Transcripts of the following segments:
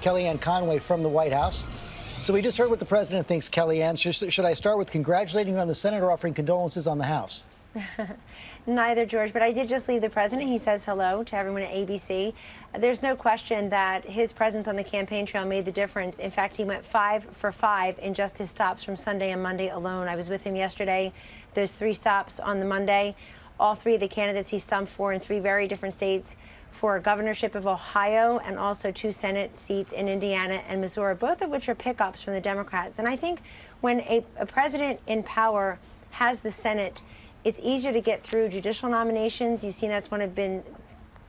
Kellyanne Conway from the White House. So we just heard what the president thinks, Kellyanne. Should I start with congratulating you on the Senate or offering condolences on the House? Neither, George, but I did just leave the president. He says hello to everyone at ABC. There's no question that his presence on the campaign trail made the difference. In fact, he went 5 for 5 in just his stops from Sunday and Monday alone. I was with him yesterday. Those 3 stops on the Monday, all 3 of the candidates he stumped for in 3 very different states, for a governorship of Ohio and also 2 Senate seats in Indiana and Missouri, both of which are pickups from the Democrats. And I think when a president in power has the Senate, it's easier to get through judicial nominations. You've seen that's one of been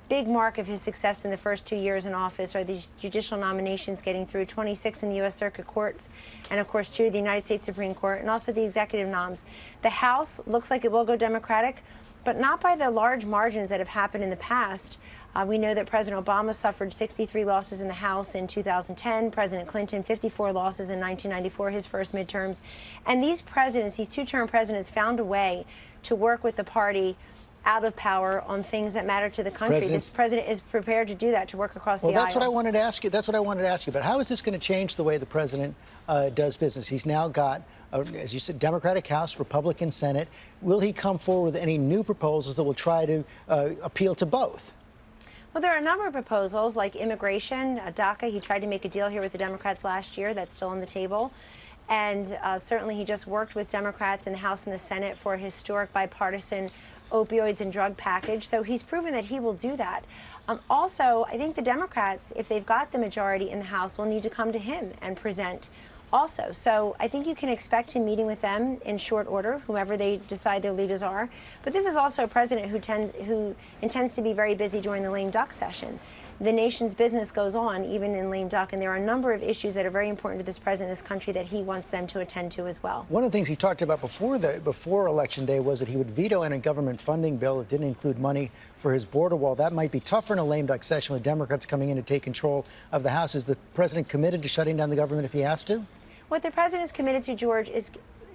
big mark of his success in the first 2 years in office, are these judicial nominations, getting through 26 in the U.S. Circuit Courts, and of course 2 to the United States Supreme Court, and also the executive noms. The House looks like it will go Democratic, but not by the large margins that have happened in the past. We know that President Obama suffered 63 losses in the House in 2010, President Clinton 54 losses in 1994, his first midterms. And these presidents, these 2-term presidents, found a way to work with the party out of power on things that matter to the country. This president is prepared to do that, to work across the aisle. Well, that's what I wanted to ask you. That's what I wanted to ask you. But how is this going to change the way the president does business? He's now got, as you said, Democratic House, Republican Senate. Will he come forward with any new proposals that will try to appeal to both? Well, there are a number of proposals like immigration, DACA. He tried to make a deal here with the Democrats last year. That's still on the table. And certainly he just worked with Democrats in the House and the Senate for a historic bipartisan opioids and drug package. So he's proven that he will do that. Also, I think the Democrats, if they've got the majority in the House, will need to come to him and present also. So I think you can expect him meeting with them in short order, whoever they decide their leaders are. But this is also a president who intends to be very busy during the lame duck session. The nation's business goes on even in lame duck, and there are a number of issues that are very important to this president, this country, that he wants them to attend to as well. One of the things he talked about before Election Day was that he would veto in a government funding bill that didn't include money for his border wall. That might be tougher in a lame duck session with Democrats coming in to take control of the House. Is the president committed to shutting down the government if he has to? What the president is committed to, George, is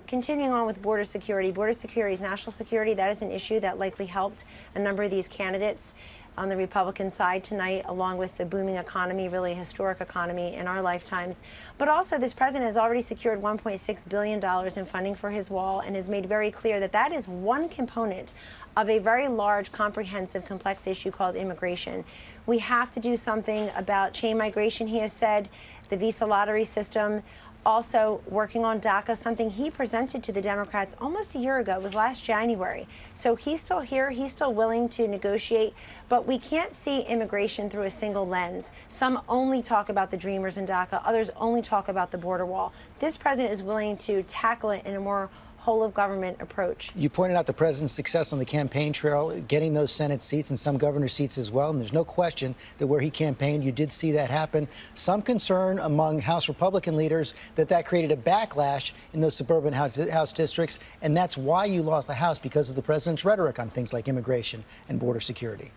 continuing on with border security. Border security is national security. That is an issue that likely helped a number of these candidates on the Republican side tonight, along with the booming economy, really a historic economy in our lifetimes. But also, this president has already secured $1.6 billion in funding for his wall and has made very clear that that is one component of a very large, comprehensive, complex issue called immigration. We have to do something about chain migration, he has said, the visa lottery system. Also working on DACA, something he presented to the Democrats almost a year ago. It was last January. So he's still here. He's still willing to negotiate. But we can't see immigration through a single lens. Some only talk about the Dreamers in DACA. Others only talk about the border wall. This president is willing to tackle it in a more whole-of-government approach. You pointed out the president's success on the campaign trail, getting those Senate seats and some governor seats as well. And there's no question that where he campaigned, you did see that happen. Some concern among House Republican leaders that created a backlash in those suburban House districts. And that's why you lost the House, because of the president's rhetoric on things like immigration and border security.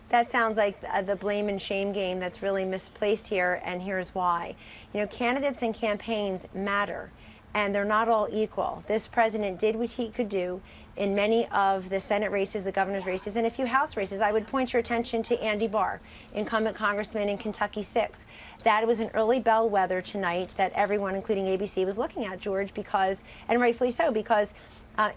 That sounds like the blame and shame game that's really misplaced here, and here's why. You know, candidates and campaigns matter, and they're not all equal. This president did what he could do in many of the Senate races, the governor's races, and a few House races. I would point your attention to Andy Barr, incumbent congressman in Kentucky 6. That was an early bellwether tonight that everyone, including ABC, was looking at, George, because, and rightfully so, because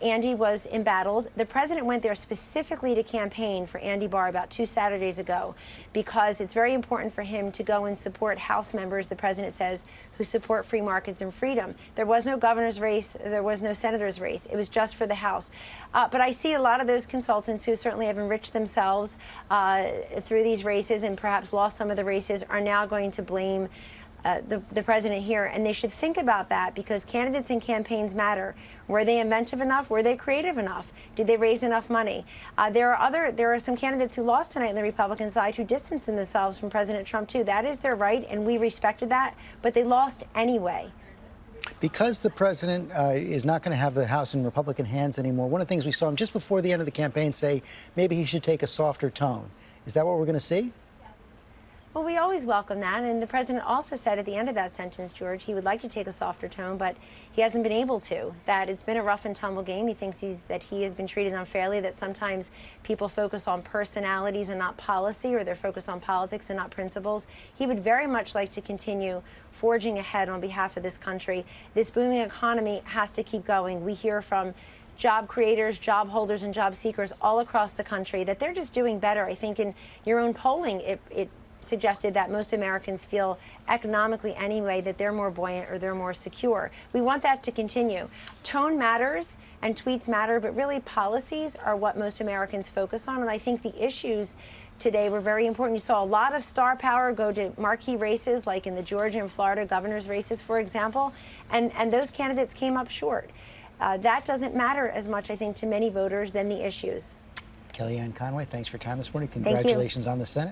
Andy was embattled. The president went there specifically to campaign for Andy Barr about 2 Saturdays ago, because it's very important for him to go and support House members, the president says, who support free markets and freedom. There was no governor's race. There was no senator's race. It was just for the House. But I see a lot of those consultants who certainly have enriched themselves through these races and perhaps lost some of the races are now going to blame the president here, and they should think about that, because candidates and campaigns matter. Were they inventive enough? Were they creative enough? Did they raise enough money? There are some candidates who lost tonight on the Republican side who distanced themselves from President Trump too. That is their right, and we respected that, but they lost anyway. Because the president is not going to have the House in Republican hands anymore, one of the things we saw him just before the end of the campaign say maybe he should take a softer tone. Is that what we're going to see? Well, we always welcome that. And the president also said at the end of that sentence, George, he would like to take a softer tone, but he hasn't been able to. That it's been a rough and tumble game. He thinks that he has been treated unfairly, that sometimes people focus on personalities and not policy, or they're focused on politics and not principles. He would very much like to continue forging ahead on behalf of this country. This booming economy has to keep going. We hear from job creators, job holders, and job seekers all across the country that they're just doing better. I think in your own polling, it suggested that most Americans feel economically anyway that they're more buoyant or they're more secure. We want that to continue. Tone matters and tweets matter, but really policies are what most Americans focus on. And I think the issues today were very important. You saw a lot of star power go to marquee races, like in the Georgia and Florida governor's races, for example, and those candidates came up short. That doesn't matter as much, I think, to many voters than the issues. Kellyanne Conway, thanks for your time this morning. Congratulations on the Senate.